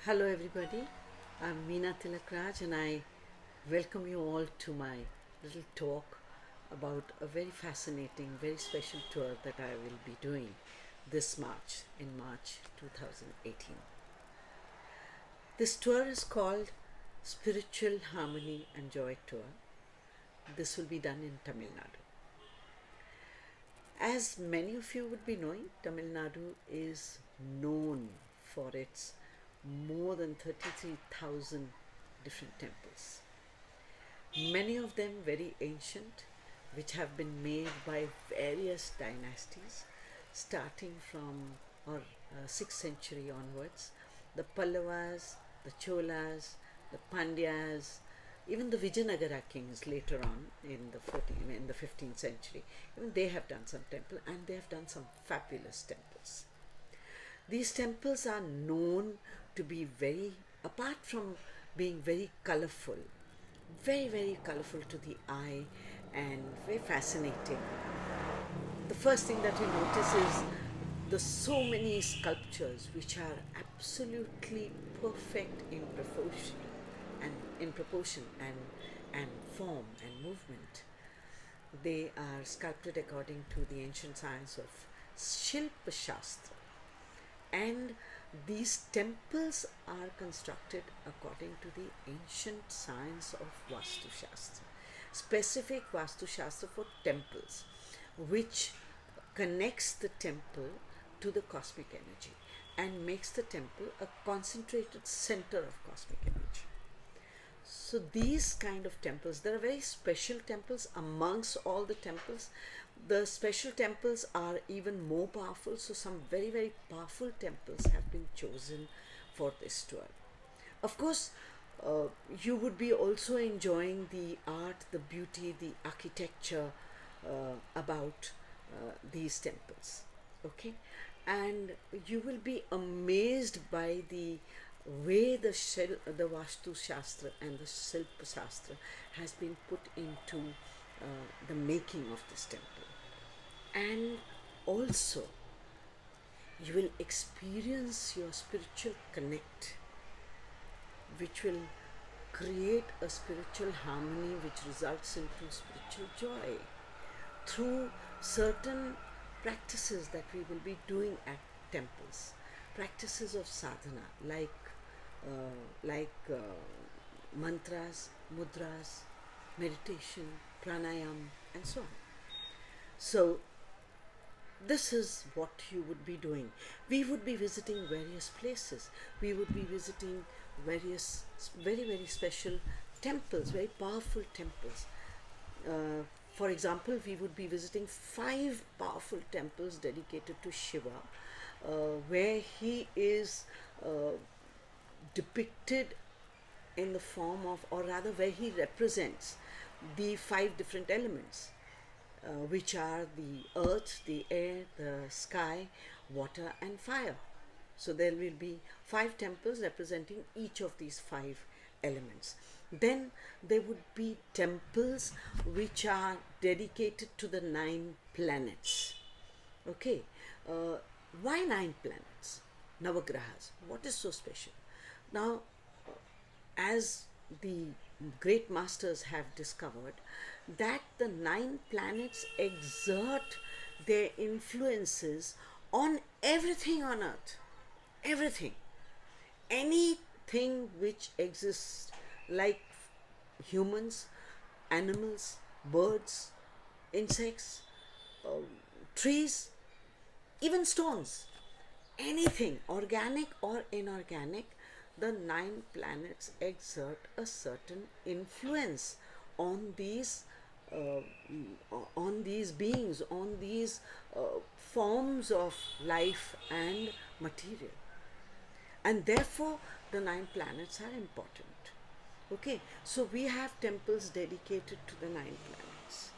Hello, everybody. I'm Meena Tilakraj, and I welcome you all to my little talk about a very fascinating, very special tour that I will be doing this March, in March 2018. This tour is called Spiritual Harmony and Joy Tour. This will be done in Tamil Nadu. As many of you would be knowing, Tamil Nadu is known for its more than 33,000 different temples. Many of them very ancient, which have been made by various dynasties, starting from or 6th century onwards. The Pallavas, the Cholas, the Pandyas, even the Vijayanagara kings later on in the 15th century, even they have done some temple, and they have done some fabulous temples. These temples are known to be very, apart from being very colorful, very colorful to the eye and very fascinating. The first thing that you notice is the so many sculptures which are absolutely perfect in proportion and form and movement. They are sculpted according to the ancient science of shastra, and these temples are constructed according to the ancient science of Vastu shastra, specific Vastu shastra for temples, which connects the temple to the cosmic energy and makes the temple a concentrated center of cosmic energy. So these kind of temples, there are very special temples amongst all the temples. The special temples are even more powerful, so some very powerful temples have been chosen for this tour. Of course, you would be also enjoying the art, the beauty, the architecture about these temples. Okay, and you will be amazed by the way the Vastu Shastra and the Silpa Shastra has been put into the making of this temple. And also, you will experience your spiritual connect, which will create a spiritual harmony which results into spiritual joy through certain practices that we will be doing at temples, practices of sadhana like mantras, mudras, meditation, pranayam, and so on. So this is what you would be doing. We would be visiting various places. We would be visiting various very special temples, very powerful temples. For example, we would be visiting 5 powerful temples dedicated to Shiva, where he is depicted in the form of, or rather, where he represents the 5 different elements, which are the earth, the air, the sky, water, and fire. So there will be 5 temples representing each of these 5 elements. Then there would be temples which are dedicated to the 9 planets. Okay, why 9 planets? Navagrahas. What is so special? Now, as the great masters have discovered, that the 9 planets exert their influences on everything on earth. Everything. Anything which exists, like humans, animals, birds, insects, trees, even stones, anything, organic or inorganic, the 9 planets exert a certain influence on these beings, on these forms of life and material, and therefore the 9 planets are important. Okay, so we have temples dedicated to the 9 planets,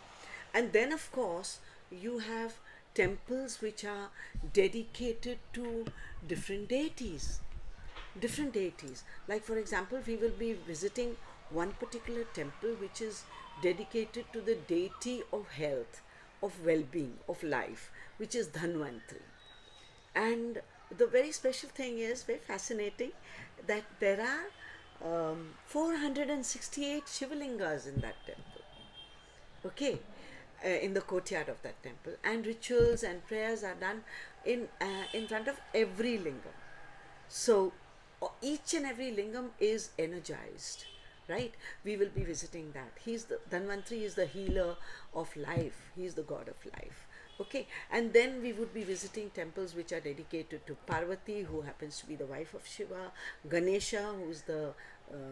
and then of course you have temples which are dedicated to different deities. Like, for example, we will be visiting one particular temple which is dedicated to the deity of health, of well being, of life, which is Dhanvantri. And the very special thing is very fascinating that there are 468 Shivalingas in that temple. Okay, in the courtyard of that temple, and rituals and prayers are done in front of every lingam. So each and every lingam is energized, right? We will be visiting that. He's the Dhanvantri is the healer of life. He's the god of life. Okay, and then we would be visiting temples which are dedicated to Parvati, who happens to be the wife of Shiva, Ganesha, who is the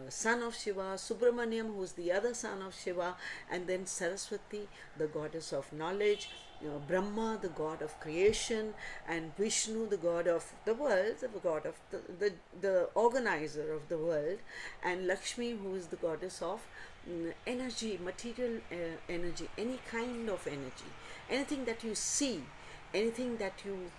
son of Shiva, Subramaniam, who is the other son of Shiva, and then Saraswati, the goddess of knowledge, Brahma, the god of creation, and Vishnu, the god of the world, the god of the organizer of the world, and Lakshmi, who is the goddess of energy, material energy, any kind of energy, anything that you see, anything that you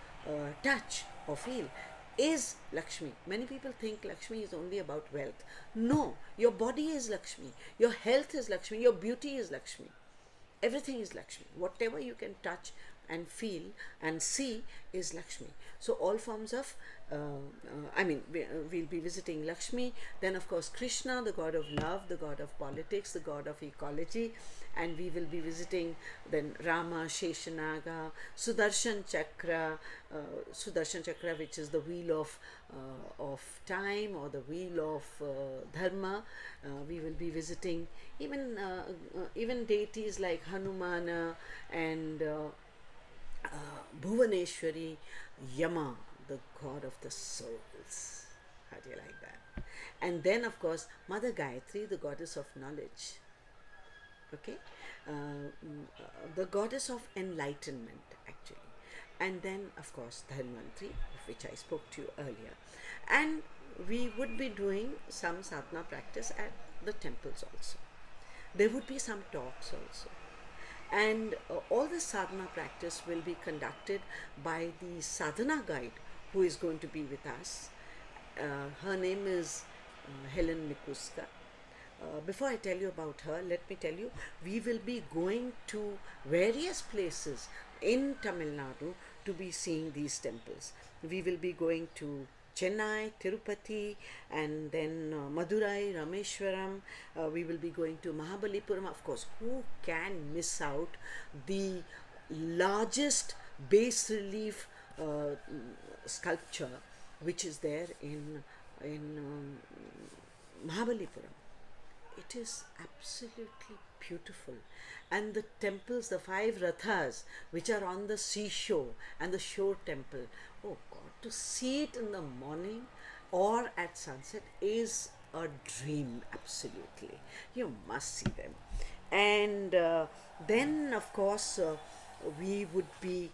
touch or feel is Lakshmi. Many people think Lakshmi is only about wealth. No, your body is Lakshmi, your health is Lakshmi, your beauty is Lakshmi. Everything is Lakshmi. Whatever you can touch and feel and see is Lakshmi. So all forms of, we'll be visiting Lakshmi. Then of course Krishna, the god of love, the god of politics, the god of ecology, and we will be visiting then Rama, Sheshanaga, Sudarshan Chakra, which is the wheel of time, or the wheel of dharma. We will be visiting even deities like Hanumana and Bhuvaneshwari, Yama, the god of the souls. How do you like that? And then of course Mother Gayatri, the goddess of knowledge. Okay, the goddess of enlightenment actually. And then of course Dhanvantri, of which I spoke to you earlier. And we would be doing some sadhana practice at the temples also. There would be some talks also. And all the sadhana practice will be conducted by the sadhana guide who is going to be with us. Her name is Helen Mikuska. Before I tell you about her, let me tell you, we will be going to various places in Tamil Nadu to be seeing these temples. We will be going to Chennai, Tirupati, and then Madurai, Rameshwaram. We will be going to Mahabalipuram. Of course, who can miss out the largest bas relief sculpture which is there in Mahabalipuram? It is absolutely beautiful. And the temples, the 5 rathas which are on the seashore and the shore temple, oh God, to see it in the morning or at sunset is a dream, absolutely. You must see them. And then of course we would be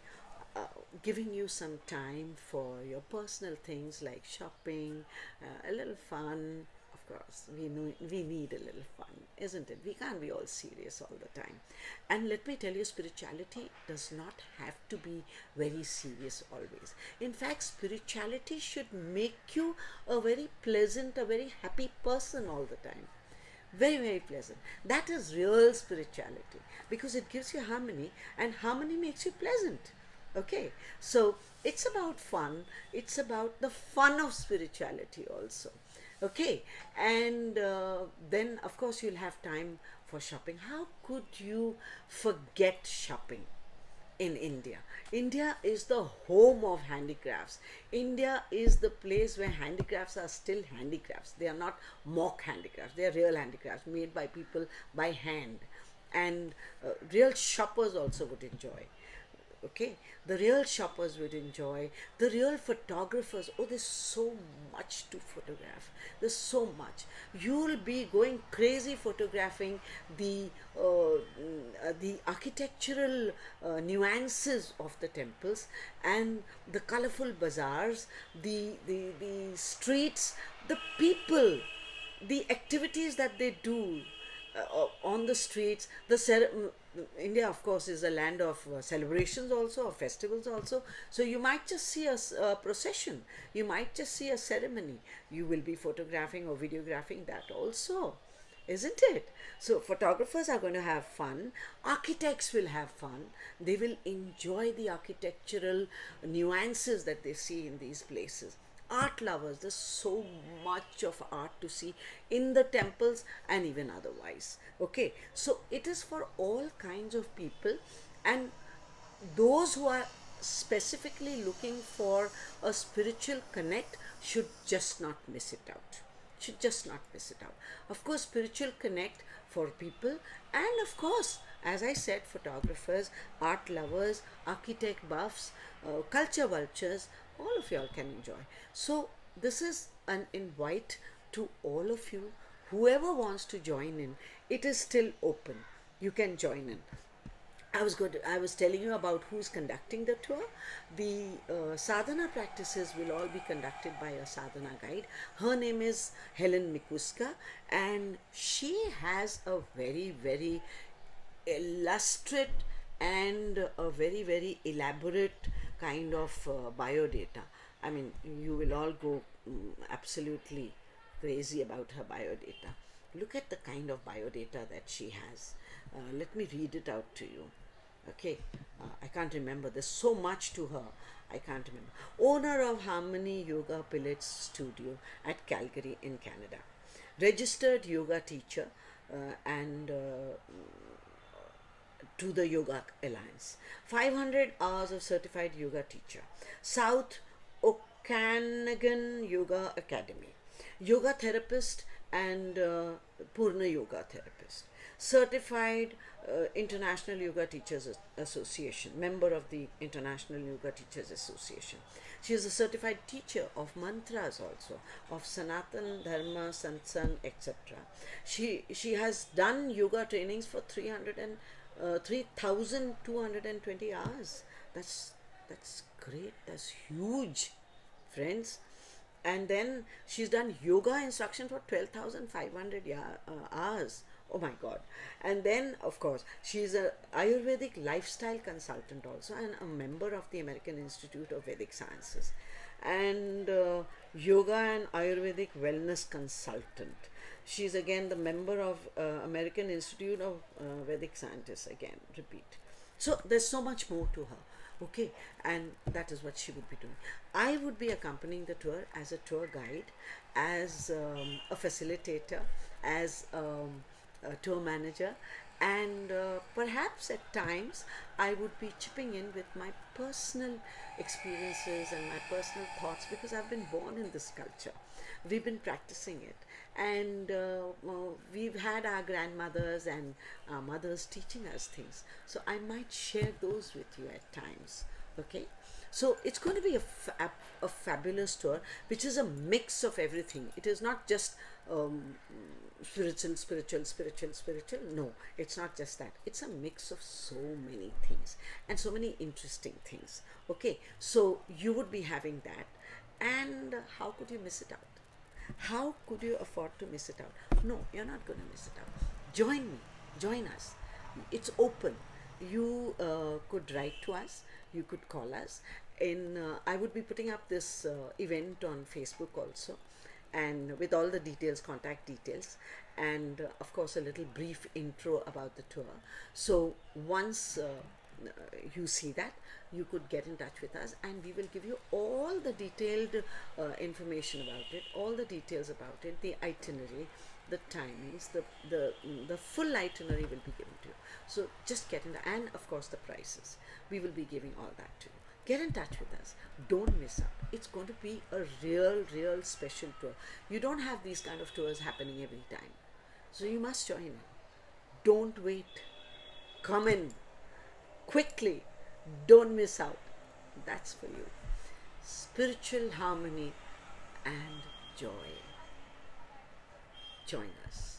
giving you some time for your personal things like shopping, a little fun. Of course, we need a little fun, isn't it? We can't be all serious all the time. And let me tell you, spirituality does not have to be very serious always. In fact, spirituality should make you a very pleasant, a very happy person all the time. Very, very pleasant. That is real spirituality, because it gives you harmony, and harmony makes you pleasant. Okay, so it's about fun. It's about the fun of spirituality also. Okay, and then of course you'll have time for shopping. How could you forget shopping in India? India is the home of handicrafts. India is the place where handicrafts are still handicrafts. They are not mock handicrafts. They are real handicrafts made by people by hand, and real shoppers also would enjoy. Okay, the real shoppers would enjoy, the real photographers. Oh, there's so much to photograph. There's so much. You'll be going crazy photographing the architectural nuances of the temples, and the colorful bazaars, the streets, the people, the activities that they do on the streets. India, of course, is a land of celebrations also, of festivals also. So you might just see a procession, you might just see a ceremony. You will be photographing or videographing that also. isn't it? So photographers are going to have fun, architects will have fun, they will enjoy the architectural nuances that they see in these places. Art lovers, there's so much of art to see in the temples and even otherwise. Okay, so it is for all kinds of people, and those who are specifically looking for a spiritual connect should just not miss it out. Should just not miss it out. Of course, spiritual connect for people, and of course, as I said, photographers, art lovers, architect buffs, culture vultures, all of y'all can enjoy. So this is an invite to all of you. Whoever wants to join in, it is still open. You can join in. I was telling you about who's conducting the tour. The sadhana practices will all be conducted by a sadhana guide. Her name is Helen Mikuska, and she has a very, very illustrate and a very, very elaborate kind of biodata. I mean, you will all go absolutely crazy about her biodata. Look at the kind of biodata that she has. Let me read it out to you. Okay, I can't remember. There's so much to her. I can't remember. Owner of Harmony Yoga Pilates Studio at Calgary in Canada. Registered yoga teacher and to the Yoga Alliance. 500 hours of certified yoga teacher. South Okanagan Yoga Academy. Yoga therapist and Purna Yoga therapist. Certified International Yoga Teachers Association, member of the International Yoga Teachers Association. She is a certified teacher of mantras also, of Sanatan Dharma, Satsang, etc. She has done yoga trainings for 3,220 hours. That's great. That's huge, friends. And then she's done yoga instruction for 12,500 hours. Oh my God. And then, of course, she's a Ayurvedic lifestyle consultant also, and a member of the American Institute of Vedic Sciences, and yoga and Ayurvedic wellness consultant. She's again the member of American Institute of Vedic Scientists, again, repeat. So there's so much more to her. Okay, and that is what she would be doing. I would be accompanying the tour as a tour guide, as a facilitator, as a tour manager, and perhaps at times I would be chipping in with my personal experiences and my personal thoughts, because I've been born in this culture. We've been practicing it, and we've had our grandmothers and our mothers teaching us things. So I might share those with you at times. Okay, so it's going to be a fabulous tour, which is a mix of everything. It is not just spiritual. No, it's not just that. It's a mix of so many things and so many interesting things. Okay, so you would be having that, and how could you miss it out? How could you afford to miss it out? No, you're not going to miss it out. Join me, join us. It's open. You could write to us, you could call us. I would be putting up this event on Facebook also, and with all the details, contact details, and of course a little brief intro about the tour. So once you see that, you could get in touch with us, and we will give you all the detailed information about it, all the details about it, the itinerary, the timings, the full itinerary will be given to you. So just get in the, and of course the prices, we will be giving all that to you. Get in touch with us. Don't miss out. It's going to be a real special tour. You don't have these kind of tours happening every time. So you must join in. Don't wait. Come in quickly. Don't miss out. That's for you. Spiritual harmony and joy. Join us.